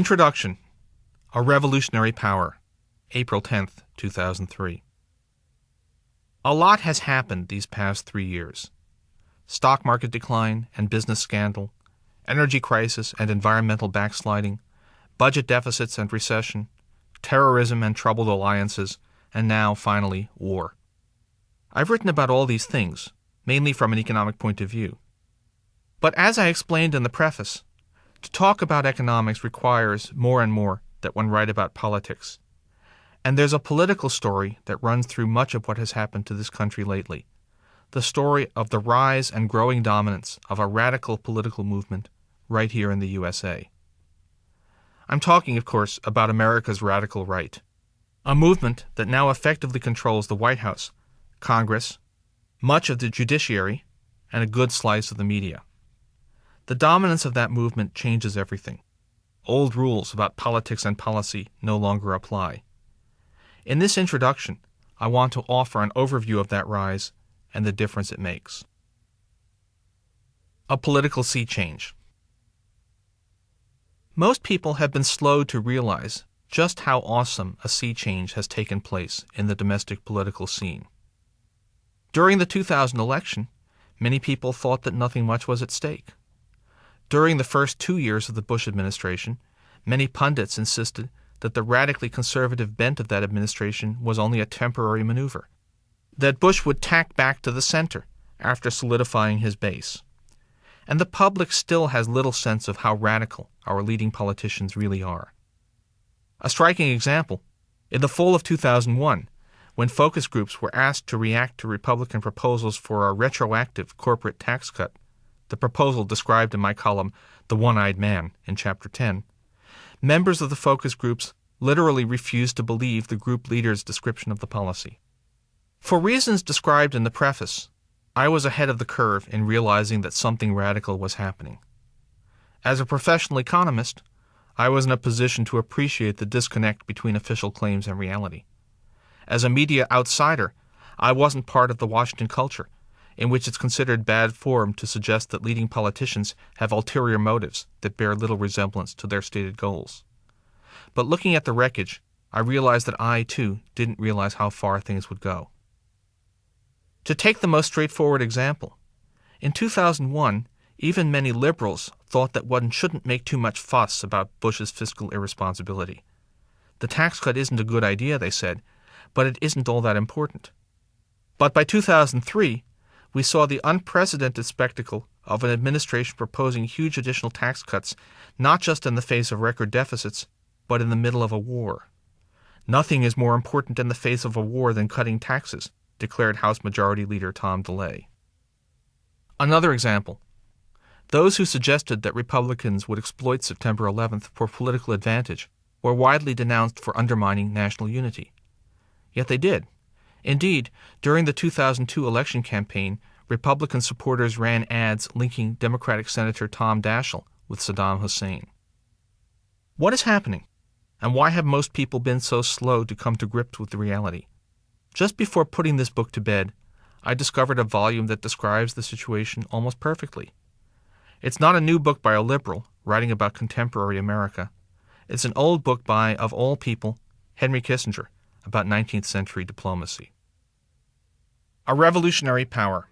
Introduction. A Revolutionary Power, April 10th, 2003. A lot has happened these past 3 years. Stock market decline and business scandal, energy crisis and environmental backsliding, budget deficits and recession, terrorism and troubled alliances, and now, finally, war. I've written about all these things, mainly from an economic point of view. But as I explained in the preface, to talk about economics requires more and more that one write about politics. And there's a political story that runs through much of what has happened to this country lately. The story of the rise and growing dominance of a radical political movement right here in the USA. I'm talking, of course, about America's radical right. A movement that now effectively controls the White House, Congress, much of the judiciary, and a good slice of the media. The dominance of that movement changes everything. Old rules about politics and policy no longer apply. In this introduction, I want to offer an overview of that rise and the difference it makes. A political sea change. Most people have been slow to realize just how awesome a sea change has taken place in the domestic political scene. During the 2000 election, many people thought that nothing much was at stake. During the first 2 years of the Bush administration, many pundits insisted that the radically conservative bent of that administration was only a temporary maneuver, that Bush would tack back to the center after solidifying his base. And the public still has little sense of how radical our leading politicians really are. A striking example, in the fall of 2001, when focus groups were asked to react to Republican proposals for a retroactive corporate tax cut, the proposal described in my column, The One-Eyed Man, in Chapter 10, members of the focus groups literally refused to believe the group leader's description of the policy. For reasons described in the preface, I was ahead of the curve in realizing that something radical was happening. As a professional economist, I was in a position to appreciate the disconnect between official claims and reality. As a media outsider, I wasn't part of the Washington culture, in which it's considered bad form to suggest that leading politicians have ulterior motives that bear little resemblance to their stated goals. But looking at the wreckage, I realized that I, too, didn't realize how far things would go. To take the most straightforward example, in 2001, even many liberals thought that one shouldn't make too much fuss about Bush's fiscal irresponsibility. The tax cut isn't a good idea, they said, but it isn't all that important. But by 2003, we saw the unprecedented spectacle of an administration proposing huge additional tax cuts, not just in the face of record deficits, but in the middle of a war. Nothing is more important in the face of a war than cutting taxes, declared House Majority Leader Tom DeLay. Another example. Those who suggested that Republicans would exploit September 11th for political advantage were widely denounced for undermining national unity. Yet they did. Indeed, during the 2002 election campaign, Republican supporters ran ads linking Democratic Senator Tom Daschle with Saddam Hussein. What is happening, and why have most people been so slow to come to grips with the reality? Just before putting this book to bed, I discovered a volume that describes the situation almost perfectly. It's not a new book by a liberal writing about contemporary America. It's an old book by, of all people, Henry Kissinger, about 19th century diplomacy. A Revolutionary Power.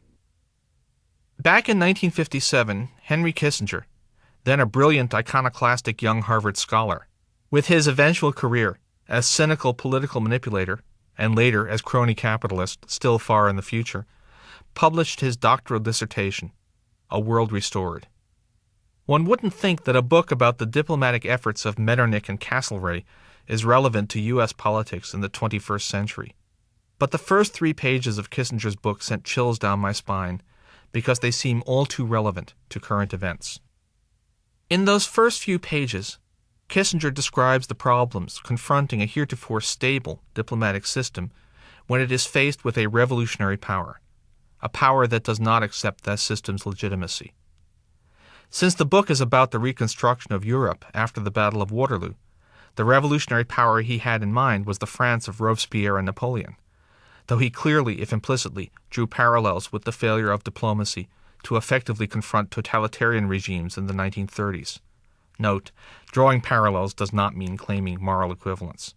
Back in 1957, Henry Kissinger, then a brilliant iconoclastic young Harvard scholar, with his eventual career as cynical political manipulator, and later as crony capitalist still far in the future, published his doctoral dissertation, A World Restored. One wouldn't think that a book about the diplomatic efforts of Metternich and Castlereagh is relevant to U.S. politics in the 21st century. But the first 3 pages of Kissinger's book sent chills down my spine because they seem all too relevant to current events. In those first few pages, Kissinger describes the problems confronting a heretofore stable diplomatic system when it is faced with a revolutionary power, a power that does not accept that system's legitimacy. Since the book is about the reconstruction of Europe after the Battle of Waterloo, the revolutionary power he had in mind was the France of Robespierre and Napoleon, though he clearly, if implicitly, drew parallels with the failure of diplomacy to effectively confront totalitarian regimes in the 1930s, Note, drawing parallels does not mean claiming moral equivalence.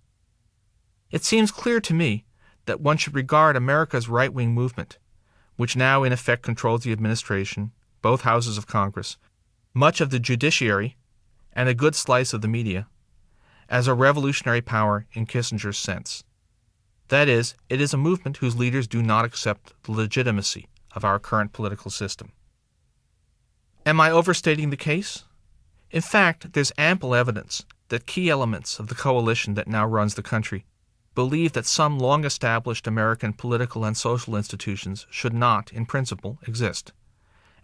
It seems clear to me that one should regard America's right-wing movement, which now in effect controls the administration, both houses of Congress, much of the judiciary, and a good slice of the media, as a revolutionary power in Kissinger's sense. That is, it is a movement whose leaders do not accept the legitimacy of our current political system. Am I overstating the case? In fact, there's ample evidence that key elements of the coalition that now runs the country believe that some long-established American political and social institutions should not, in principle, exist,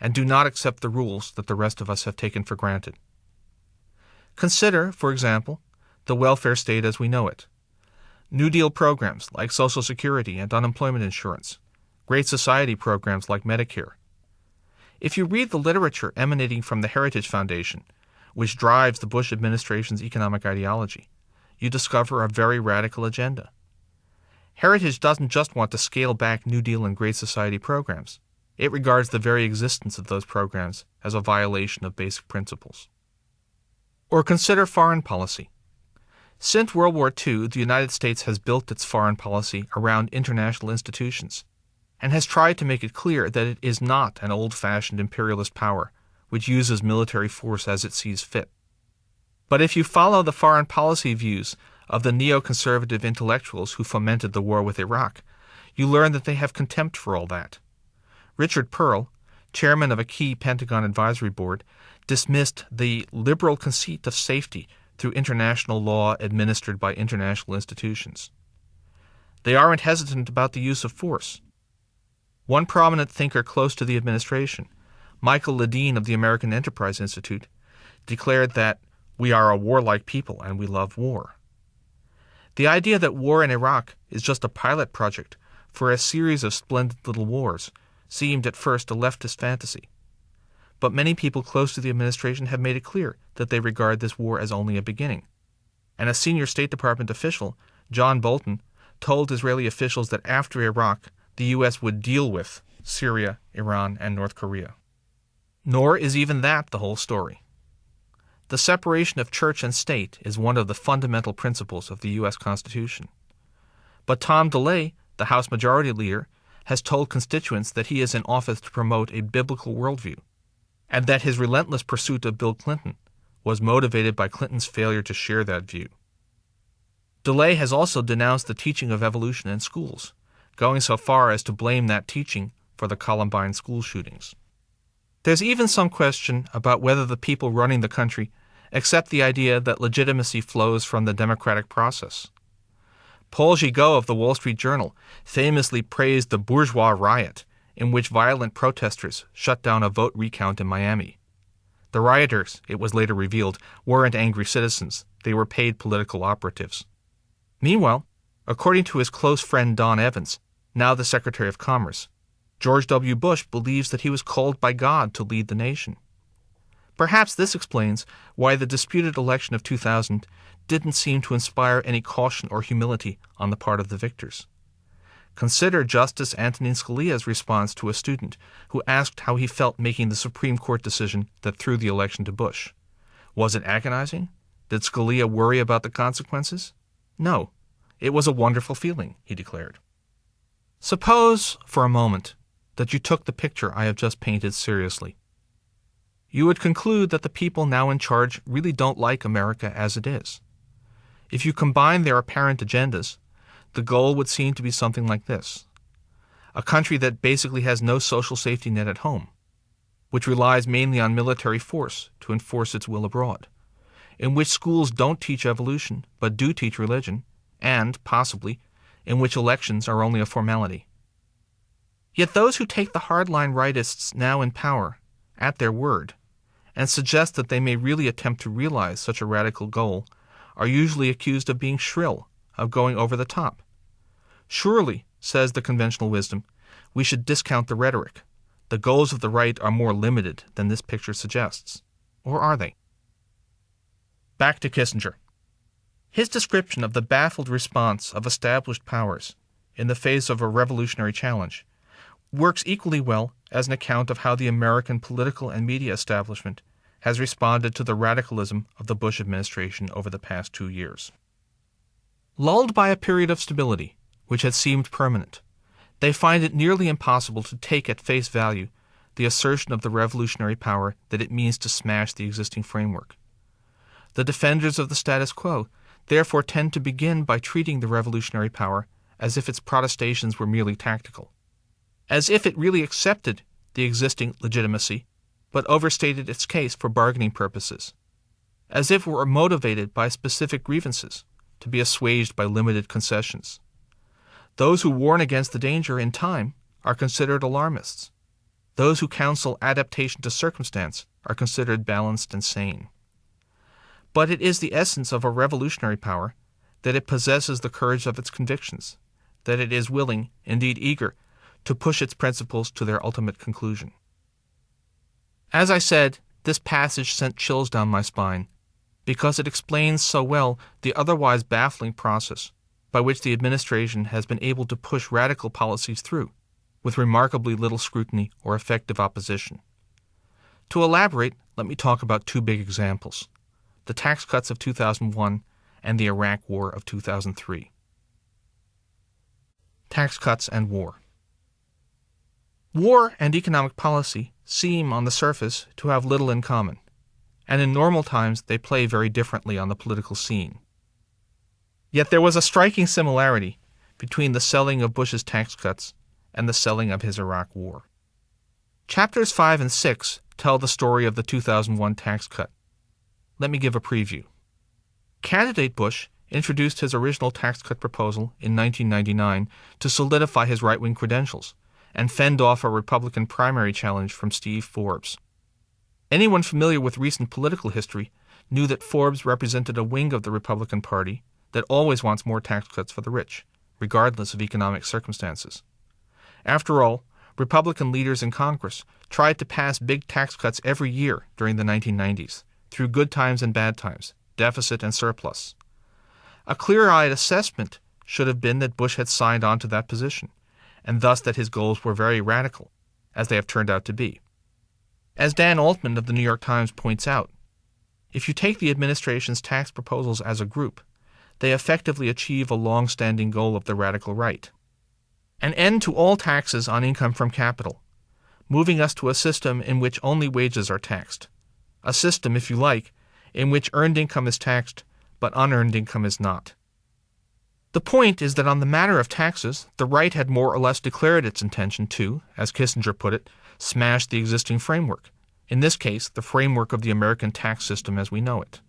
and do not accept the rules that the rest of us have taken for granted. Consider, for example, the welfare state as we know it. New Deal programs like Social Security and unemployment insurance, Great Society programs like Medicare. If you read the literature emanating from the Heritage Foundation, which drives the Bush administration's economic ideology, you discover a very radical agenda. Heritage doesn't just want to scale back New Deal and Great Society programs. It regards the very existence of those programs as a violation of basic principles. Or consider foreign policy. Since World War II, the United States has built its foreign policy around international institutions and has tried to make it clear that it is not an old-fashioned imperialist power which uses military force as it sees fit. But if you follow the foreign policy views of the neoconservative intellectuals who fomented the war with Iraq, you learn that they have contempt for all that. Richard Perle, chairman of a key Pentagon advisory board, dismissed the liberal conceit of safety through international law administered by international institutions. They aren't hesitant about the use of force. One prominent thinker close to the administration, Michael Ledeen of the American Enterprise Institute, declared that we are a warlike people and we love war. The idea that war in Iraq is just a pilot project for a series of splendid little wars seemed at first a leftist fantasy. But many people close to the administration have made it clear that they regard this war as only a beginning. And a senior State Department official, John Bolton, told Israeli officials that after Iraq, the U.S. would deal with Syria, Iran, and North Korea. Nor is even that the whole story. The separation of church and state is one of the fundamental principles of the U.S. Constitution. But Tom DeLay, the House Majority Leader, has told constituents that he is in office to promote a biblical worldview, and that his relentless pursuit of Bill Clinton was motivated by Clinton's failure to share that view. DeLay has also denounced the teaching of evolution in schools, going so far as to blame that teaching for the Columbine school shootings. There's even some question about whether the people running the country accept the idea that legitimacy flows from the democratic process. Paul Gigot of the Wall Street Journal famously praised the bourgeois riot in which violent protesters shut down a vote recount in Miami. The rioters, it was later revealed, weren't angry citizens. They were paid political operatives. Meanwhile, according to his close friend Don Evans, now the Secretary of Commerce, George W. Bush believes that he was called by God to lead the nation. Perhaps this explains why the disputed election of 2000 didn't seem to inspire any caution or humility on the part of the victors. Consider Justice Antonin Scalia's response to a student who asked how he felt making the Supreme Court decision that threw the election to Bush. Was it agonizing? Did Scalia worry about the consequences? No. It was a wonderful feeling, he declared. Suppose, for a moment, that you took the picture I have just painted seriously. You would conclude that the people now in charge really don't like America as it is. If you combine their apparent agendas, the goal would seem to be something like this: a country that basically has no social safety net at home, which relies mainly on military force to enforce its will abroad, in which schools don't teach evolution but do teach religion, and, possibly, in which elections are only a formality. Yet those who take the hardline rightists now in power at their word and suggest that they may really attempt to realize such a radical goal are usually accused of being shrill, of going over the top. Surely, says the conventional wisdom, we should discount the rhetoric. The goals of the right are more limited than this picture suggests. Or are they? Back to Kissinger. His description of the baffled response of established powers in the face of a revolutionary challenge works equally well as an account of how the American political and media establishment has responded to the radicalism of the Bush administration over the past 2 years. Lulled by a period of stability, which had seemed permanent, they find it nearly impossible to take at face value the assertion of the revolutionary power that it means to smash the existing framework. The defenders of the status quo therefore tend to begin by treating the revolutionary power as if its protestations were merely tactical, as if it really accepted the existing legitimacy but overstated its case for bargaining purposes, as if it were motivated by specific grievances to be assuaged by limited concessions. Those who warn against the danger in time are considered alarmists. Those who counsel adaptation to circumstance are considered balanced and sane. But it is the essence of a revolutionary power that it possesses the courage of its convictions, that it is willing, indeed eager, to push its principles to their ultimate conclusion. As I said, this passage sent chills down my spine, because it explains so well the otherwise baffling process by which the administration has been able to push radical policies through, with remarkably little scrutiny or effective opposition. To elaborate, let me talk about 2 big examples: the tax cuts of 2001 and the Iraq War of 2003. Tax cuts and war. War and economic policy seem, on the surface, to have little in common, and in normal times they play very differently on the political scene. Yet there was a striking similarity between the selling of Bush's tax cuts and the selling of his Iraq War. Chapters 5 and 6 tell the story of the 2001 tax cut. Let me give a preview. Candidate Bush introduced his original tax cut proposal in 1999 to solidify his right-wing credentials and fend off a Republican primary challenge from Steve Forbes. Anyone familiar with recent political history knew that Forbes represented a wing of the Republican Party that always wants more tax cuts for the rich, regardless of economic circumstances. After all, Republican leaders in Congress tried to pass big tax cuts every year during the 1990s, through good times and bad times, deficit and surplus. A clear-eyed assessment should have been that Bush had signed on to that position, and thus that his goals were very radical, as they have turned out to be. As Dan Altman of the New York Times points out, if you take the administration's tax proposals as a group, they effectively achieve a long-standing goal of the radical right: an end to all taxes on income from capital, moving us to a system in which only wages are taxed, a system, if you like, in which earned income is taxed, but unearned income is not. The point is that on the matter of taxes, the right had more or less declared its intention to, as Kissinger put it, smash the existing framework, in this case, the framework of the American tax system as we know it.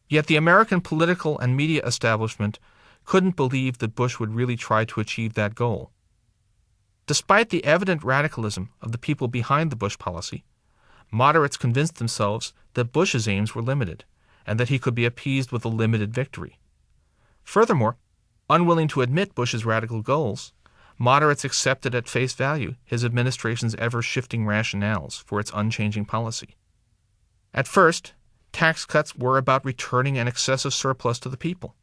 Yet the American political and media establishment couldn't believe that Bush would really try to achieve that goal. Despite the evident radicalism of the people behind the Bush policy, moderates convinced themselves that Bush's aims were limited, and that he could be appeased with a limited victory. Furthermore, unwilling to admit Bush's radical goals, moderates accepted at face value his administration's ever-shifting rationales for its unchanging policy. At first, tax cuts were about returning an excessive surplus to the people,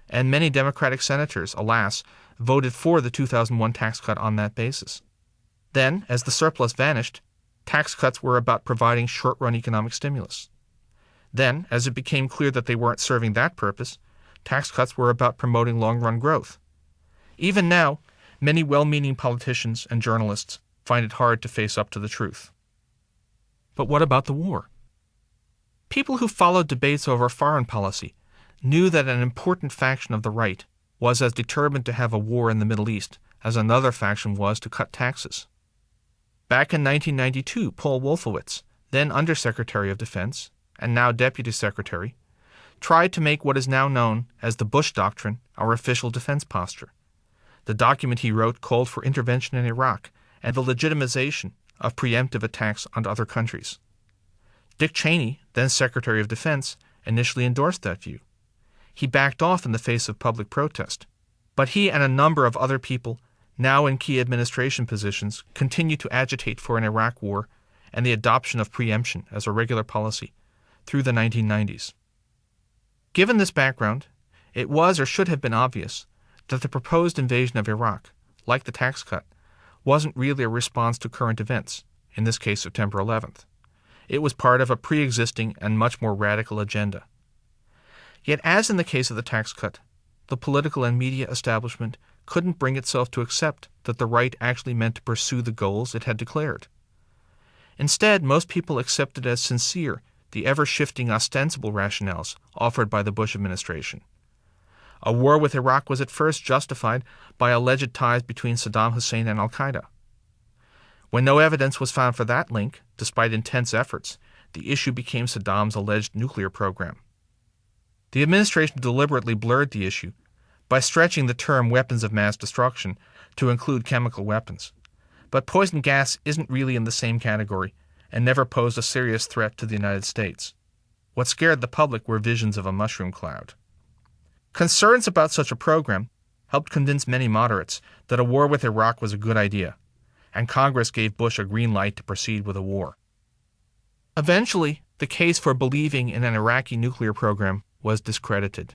and many Democratic senators, alas, voted for the 2001 tax cut on that basis. Then, as the surplus vanished, tax cuts were about providing short-run economic stimulus. Then, as it became clear that they weren't serving that purpose, tax cuts were about promoting long-run growth. Even now, many well-meaning politicians and journalists find it hard to face up to the truth. But what about the war? People who followed debates over foreign policy knew that an important faction of the right was as determined to have a war in the Middle East as another faction was to cut taxes. Back in 1992, Paul Wolfowitz, then Undersecretary of Defense and now Deputy Secretary, tried to make what is now known as the Bush Doctrine our official defense posture. The document he wrote called for intervention in Iraq and the legitimization of preemptive attacks on other countries. Dick Cheney, then Secretary of Defense, initially endorsed that view. He backed off in the face of public protest, but he and a number of other people, now in key administration positions, continued to agitate for an Iraq war and the adoption of preemption as a regular policy through the 1990s. Given this background, it was or should have been obvious that the proposed invasion of Iraq, like the tax cut, wasn't really a response to current events, in this case September 11th. It was part of a pre-existing and much more radical agenda. Yet, as in the case of the tax cut, the political and media establishment couldn't bring itself to accept that the right actually meant to pursue the goals it had declared. Instead, most people accepted as sincere the ever-shifting ostensible rationales offered by the Bush administration. A war with Iraq was at first justified by alleged ties between Saddam Hussein and al-Qaeda. When no evidence was found for that link, despite intense efforts, the issue became Saddam's alleged nuclear program. The administration deliberately blurred the issue by stretching the term weapons of mass destruction to include chemical weapons. But poison gas isn't really in the same category and never posed a serious threat to the United States. What scared the public were visions of a mushroom cloud. Concerns about such a program helped convince many moderates that a war with Iraq was a good idea, and Congress gave Bush a green light to proceed with a war. Eventually, the case for believing in an Iraqi nuclear program was discredited.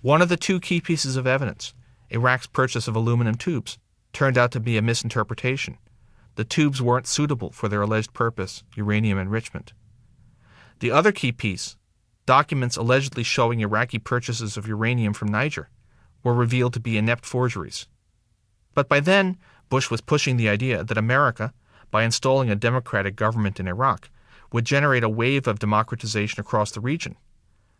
One of the two key pieces of evidence, Iraq's purchase of aluminum tubes, turned out to be a misinterpretation. The tubes weren't suitable for their alleged purpose, uranium enrichment. The other key piece, documents allegedly showing Iraqi purchases of uranium from Niger, were revealed to be inept forgeries. But by then, Bush was pushing the idea that America, by installing a democratic government in Iraq, would generate a wave of democratization across the region,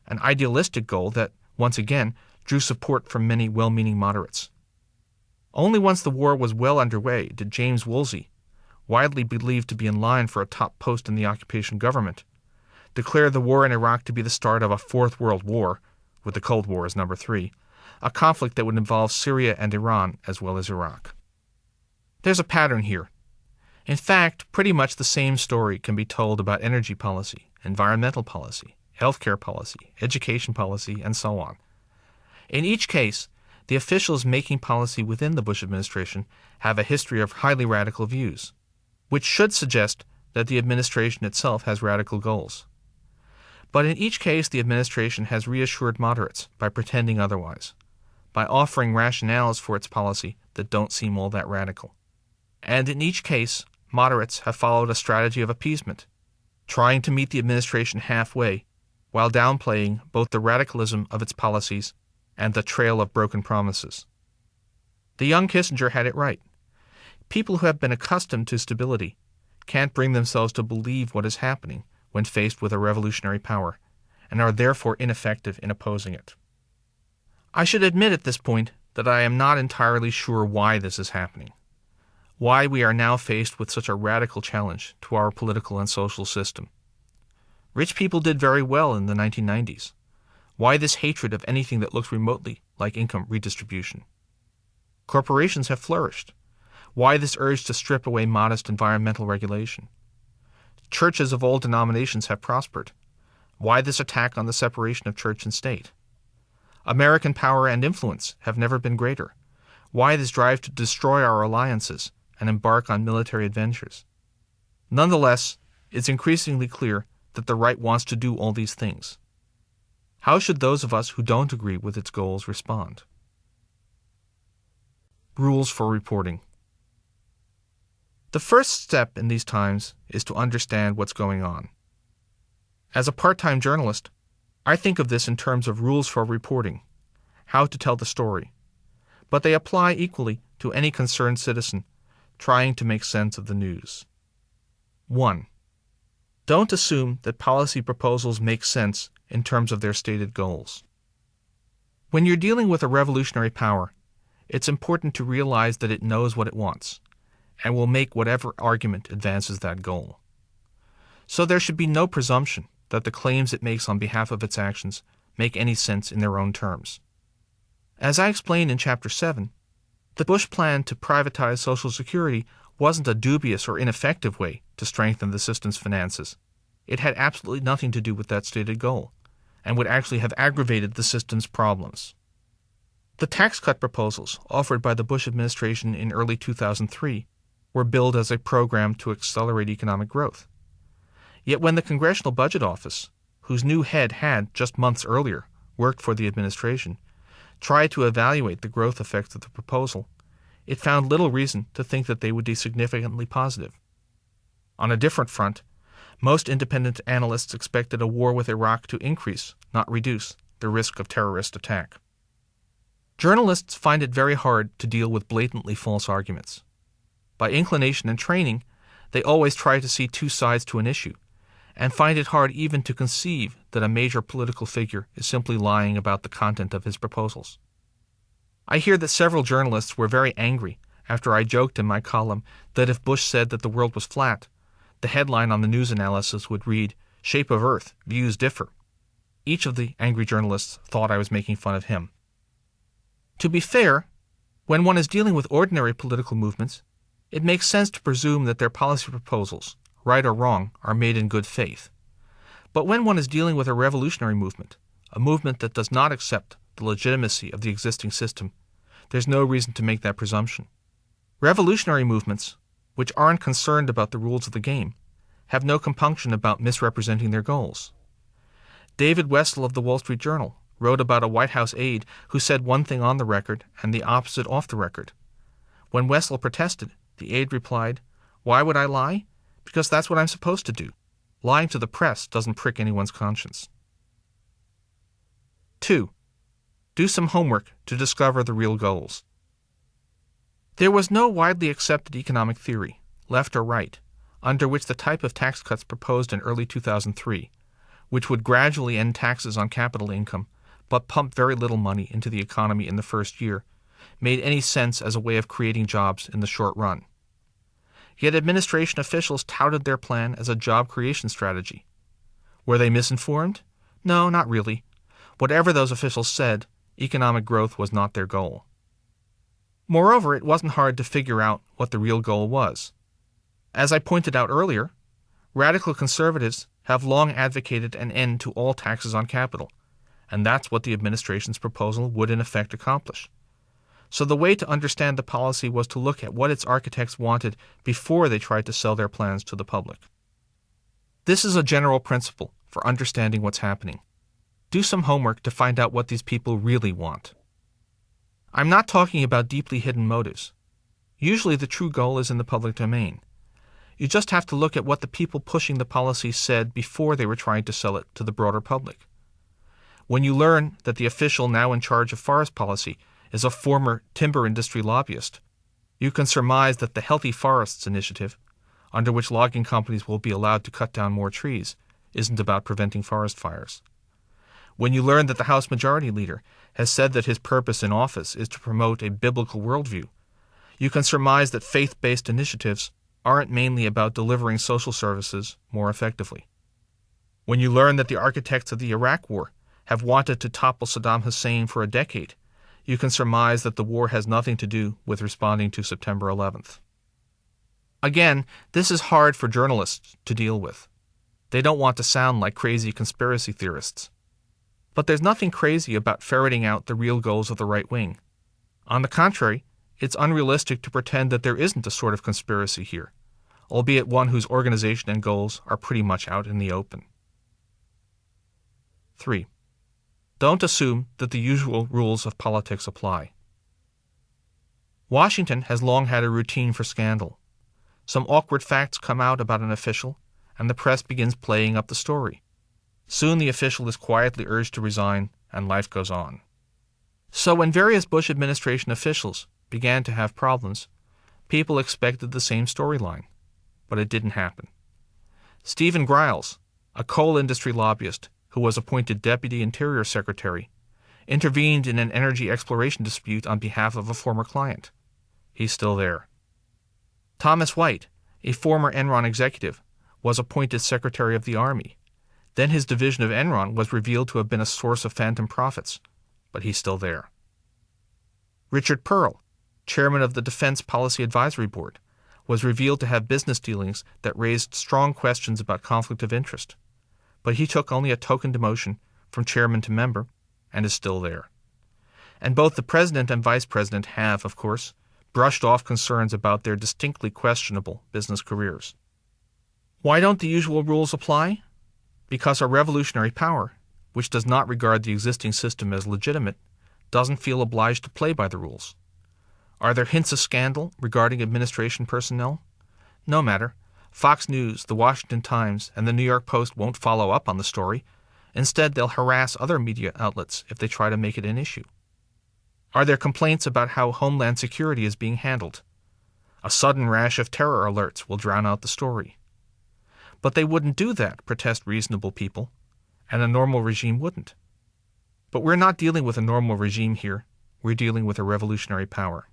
an idealistic goal that, once again, drew support from many well-meaning moderates. Only once the war was well underway did James Woolsey, widely believed to be in line for a top post in the occupation government, declare the war in Iraq to be the start of a Fourth World War, with the Cold War as number 3, a conflict that would involve Syria and Iran as well as Iraq. There's a pattern here. In fact, pretty much the same story can be told about energy policy, environmental policy, healthcare policy, education policy, and so on. In each case, the officials making policy within the Bush administration have a history of highly radical views, which should suggest that the administration itself has radical goals. But in each case, the administration has reassured moderates by pretending otherwise, by offering rationales for its policy that don't seem all that radical. And in each case, moderates have followed a strategy of appeasement, trying to meet the administration halfway while downplaying both the radicalism of its policies and the trail of broken promises. The young Kissinger had it right. People who have been accustomed to stability can't bring themselves to believe what is happening when faced with a revolutionary power, and are therefore ineffective in opposing it. I should admit at this point that I am not entirely sure why this is happening, why we are now faced with such a radical challenge to our political and social system. Rich people did very well in the 1990s. Why this hatred of anything that looks remotely like income redistribution? Corporations have flourished. Why this urge to strip away modest environmental regulation? Churches of all denominations have prospered. Why this attack on the separation of church and state? American power and influence have never been greater. Why this drive to destroy our alliances and embark on military adventures? Nonetheless, it's increasingly clear that the right wants to do all these things. How should those of us who don't agree with its goals respond? Rules for reporting. The first step in these times is to understand what's going on. As a part-time journalist, I think of this in terms of rules for reporting, how to tell the story, but they apply equally to any concerned citizen trying to make sense of the news. 1. Don't assume that policy proposals make sense in terms of their stated goals. When you're dealing with a revolutionary power, it's important to realize that it knows what it wants and will make whatever argument advances that goal. So there should be no presumption that the claims it makes on behalf of its actions make any sense in their own terms. As I explained in Chapter 7, the Bush plan to privatize Social Security wasn't a dubious or ineffective way to strengthen the system's finances. It had absolutely nothing to do with that stated goal, and would actually have aggravated the system's problems. The tax cut proposals offered by the Bush administration in early 2003 were billed as a program to accelerate economic growth. Yet when the Congressional Budget Office, whose new head had, just months earlier, worked for the administration, tried to evaluate the growth effects of the proposal, it found little reason to think that they would be significantly positive. On a different front, Most independent analysts expected a war with Iraq to increase, not reduce, the risk of terrorist attack. Journalists find it very hard to deal with blatantly false arguments. By inclination and training, they always try to see two sides to an issue, and find it hard even to conceive that a major political figure is simply lying about the content of his proposals. I hear that several journalists were very angry after I joked in my column that if Bush said that the world was flat, the headline on the news analysis would read, "Shape of Earth, views differ." Each of the angry journalists thought I was making fun of him. To be fair, when one is dealing with ordinary political movements, it makes sense to presume that their policy proposals, right or wrong, are made in good faith. But when one is dealing with a revolutionary movement, a movement that does not accept the legitimacy of the existing system, there's no reason to make that presumption. Revolutionary movements, which aren't concerned about the rules of the game, have no compunction about misrepresenting their goals. David Wessel of the Wall Street Journal wrote about a White House aide who said one thing on the record and the opposite off the record. When Wessel protested, the aide replied, "Why would I lie? Because that's what I'm supposed to do. Lying to the press doesn't prick anyone's conscience." 2. Do some homework to discover the real goals. There was no widely accepted economic theory, left or right, under which the type of tax cuts proposed in early 2003, which would gradually end taxes on capital income but pump very little money into the economy in the first year, made any sense as a way of creating jobs in the short run. Yet administration officials touted their plan as a job creation strategy. Were they misinformed? No, not really. Whatever those officials said, economic growth was not their goal. Moreover, it wasn't hard to figure out what the real goal was. As I pointed out earlier, radical conservatives have long advocated an end to all taxes on capital, and that's what the administration's proposal would in effect accomplish. So the way to understand the policy was to look at what its architects wanted before they tried to sell their plans to the public. This is a general principle for understanding what's happening. Do some homework to find out what these people really want. I'm not talking about deeply hidden motives. Usually the true goal is in the public domain. You just have to look at what the people pushing the policy said before they were trying to sell it to the broader public. When you learn that the official now in charge of forest policy is a former timber industry lobbyist, you can surmise that the Healthy Forests Initiative, under which logging companies will be allowed to cut down more trees, isn't about preventing forest fires. When you learn that the House Majority Leader has said that his purpose in office is to promote a biblical worldview, you can surmise that faith-based initiatives aren't mainly about delivering social services more effectively. When you learn that the architects of the Iraq War have wanted to topple Saddam Hussein for a decade, you can surmise that the war has nothing to do with responding to September 11th. Again, this is hard for journalists to deal with. They don't want to sound like crazy conspiracy theorists. But there's nothing crazy about ferreting out the real goals of the right wing. On the contrary, it's unrealistic to pretend that there isn't a sort of conspiracy here, albeit one whose organization and goals are pretty much out in the open. 3. Don't assume that the usual rules of politics apply. Washington has long had a routine for scandal. Some awkward facts come out about an official, and the press begins playing up the story. Soon the official is quietly urged to resign, and life goes on. So when various Bush administration officials began to have problems, people expected the same storyline, but it didn't happen. Stephen Griles, a coal industry lobbyist who was appointed Deputy Interior Secretary, intervened in an energy exploration dispute on behalf of a former client. He's still there. Thomas White, a former Enron executive, was appointed Secretary of the Army. Then his division of Enron was revealed to have been a source of phantom profits, but he's still there. Richard Pearl, chairman of the Defense Policy Advisory Board, was revealed to have business dealings that raised strong questions about conflict of interest, but he took only a token demotion from chairman to member and is still there. And both the president and vice president have, of course, brushed off concerns about their distinctly questionable business careers. Why don't the usual rules apply? Because a revolutionary power, which does not regard the existing system as legitimate, doesn't feel obliged to play by the rules. Are there hints of scandal regarding administration personnel? No matter. Fox News, the Washington Times, and the New York Post won't follow up on the story. Instead, they'll harass other media outlets if they try to make it an issue. Are there complaints about how Homeland Security is being handled? A sudden rash of terror alerts will drown out the story. But they wouldn't do that, protest reasonable people, and a normal regime wouldn't. But we're not dealing with a normal regime here. We're dealing with a revolutionary power.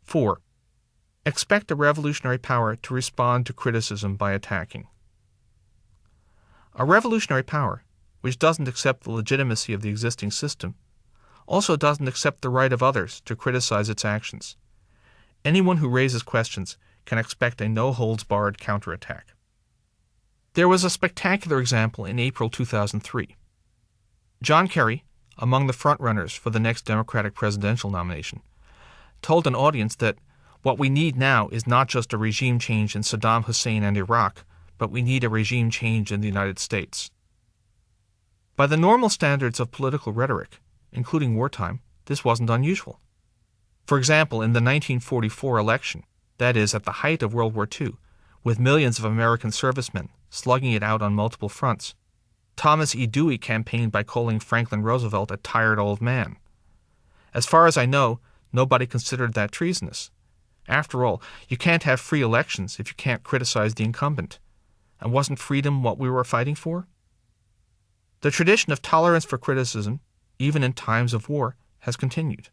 4. Expect a revolutionary power to respond to criticism by attacking. A revolutionary power, which doesn't accept the legitimacy of the existing system, also doesn't accept the right of others to criticize its actions. Anyone who raises questions can expect a no-holds-barred counterattack. There was a spectacular example in April 2003. John Kerry, among the frontrunners for the next Democratic presidential nomination, told an audience that what we need now is not just a regime change in Saddam Hussein and Iraq, but we need a regime change in the United States. By the normal standards of political rhetoric, including wartime, this wasn't unusual. For example, in the 1944 election, that is, at the height of World War II, with millions of American servicemen slugging it out on multiple fronts, Thomas E. Dewey campaigned by calling Franklin Roosevelt a tired old man. As far as I know, nobody considered that treasonous. After all, you can't have free elections if you can't criticize the incumbent. And wasn't freedom what we were fighting for? The tradition of tolerance for criticism, even in times of war, has continued.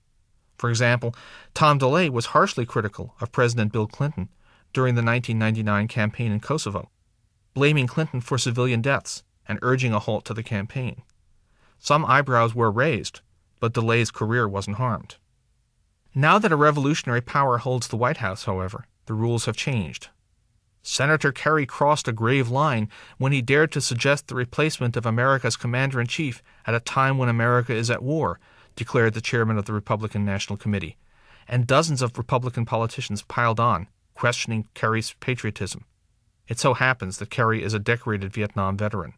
For example, Tom DeLay was harshly critical of President Bill Clinton during the 1999 campaign in Kosovo, blaming Clinton for civilian deaths and urging a halt to the campaign. Some eyebrows were raised, but DeLay's career wasn't harmed. Now that a revolutionary power holds the White House, however, the rules have changed. Senator Kerry crossed a grave line when he dared to suggest the replacement of America's commander-in-chief at a time when America is at war, declared the chairman of the Republican National Committee, and dozens of Republican politicians piled on, questioning Kerry's patriotism. It so happens that Kerry is a decorated Vietnam veteran.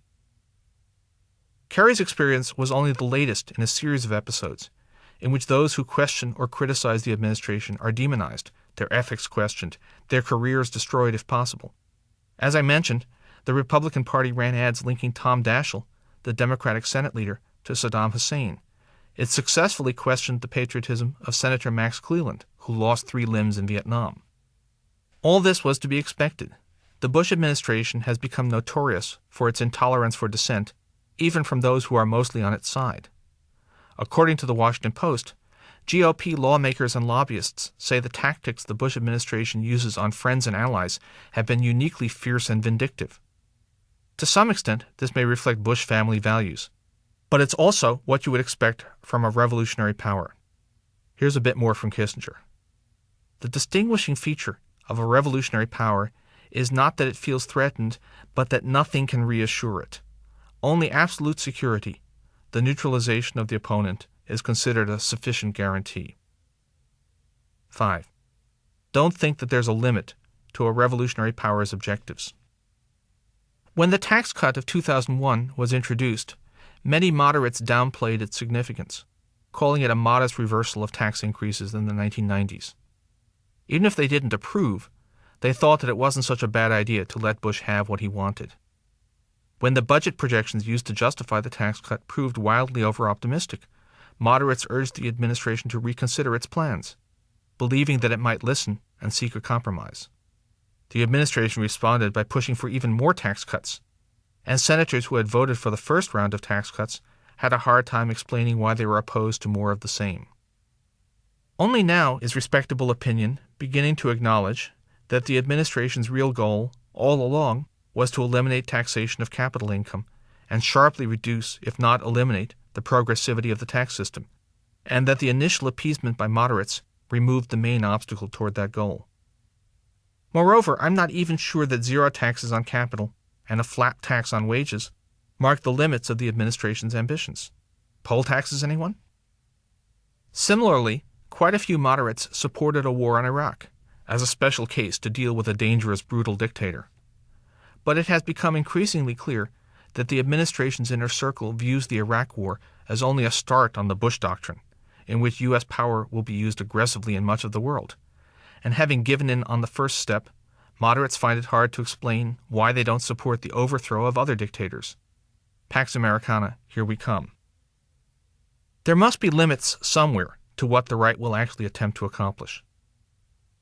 Kerry's experience was only the latest in a series of episodes in which those who question or criticize the administration are demonized, their ethics questioned, their careers destroyed if possible. As I mentioned, the Republican Party ran ads linking Tom Daschle, the Democratic Senate leader, to Saddam Hussein. It successfully questioned the patriotism of Senator Max Cleland, who lost 3 limbs in Vietnam. All this was to be expected. The Bush administration has become notorious for its intolerance for dissent, even from those who are mostly on its side. According to the Washington Post, GOP lawmakers and lobbyists say the tactics the Bush administration uses on friends and allies have been uniquely fierce and vindictive. To some extent, this may reflect Bush family values, but it's also what you would expect from a revolutionary power. Here's a bit more from Kissinger. The distinguishing feature of a revolutionary power is not that it feels threatened, but that nothing can reassure it. Only absolute security, the neutralization of the opponent, is considered a sufficient guarantee. 5. Don't think that there's a limit to a revolutionary power's objectives. When the tax cut of 2001 was introduced, many moderates downplayed its significance, calling it a modest reversal of tax increases in the 1990s. Even if they didn't approve, they thought that it wasn't such a bad idea to let Bush have what he wanted. When the budget projections used to justify the tax cut proved wildly over-optimistic, moderates urged the administration to reconsider its plans, believing that it might listen and seek a compromise. The administration responded by pushing for even more tax cuts, and senators who had voted for the first round of tax cuts had a hard time explaining why they were opposed to more of the same. Only now is respectable opinion beginning to acknowledge that the administration's real goal, all along, was to eliminate taxation of capital income and sharply reduce, if not eliminate, the progressivity of the tax system, and that the initial appeasement by moderates removed the main obstacle toward that goal. Moreover, I'm not even sure that zero taxes on capital and a flat tax on wages mark the limits of the administration's ambitions. Poll taxes, anyone? Similarly, quite a few moderates supported a war on Iraq as a special case to deal with a dangerous, brutal dictator. But it has become increasingly clear that the administration's inner circle views the Iraq War as only a start on the Bush Doctrine, in which U.S. power will be used aggressively in much of the world. And having given in on the first step, Moderates find it hard to explain why they don't support the overthrow of other dictators. Pax Americana, here we come. There must be limits somewhere to what the right will actually attempt to accomplish.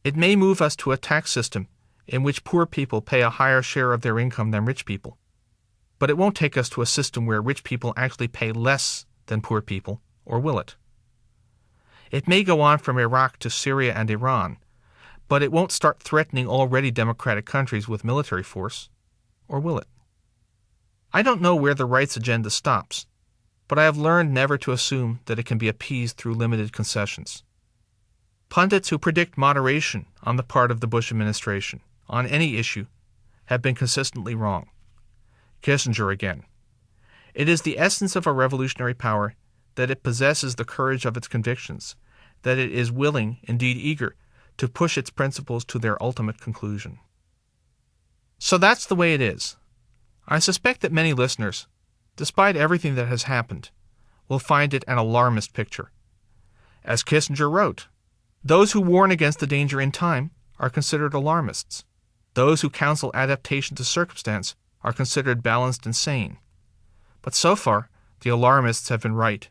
It may move us to a tax system in which poor people pay a higher share of their income than rich people, but it won't take us to a system where rich people actually pay less than poor people, or will it? It may go on from Iraq to Syria and Iran, but it won't start threatening already democratic countries with military force, or will it? I don't know where the right's agenda stops, but I have learned never to assume that it can be appeased through limited concessions. Pundits who predict moderation on the part of the Bush administration on any issue have been consistently wrong. Kissinger again. It is the essence of a revolutionary power that it possesses the courage of its convictions, that it is willing, indeed eager, to push its principles to their ultimate conclusion. So that's the way it is. I suspect that many listeners, despite everything that has happened, will find it an alarmist picture. As Kissinger wrote, those who warn against the danger in time are considered alarmists. Those who counsel adaptation to circumstance are considered balanced and sane. But so far, the alarmists have been right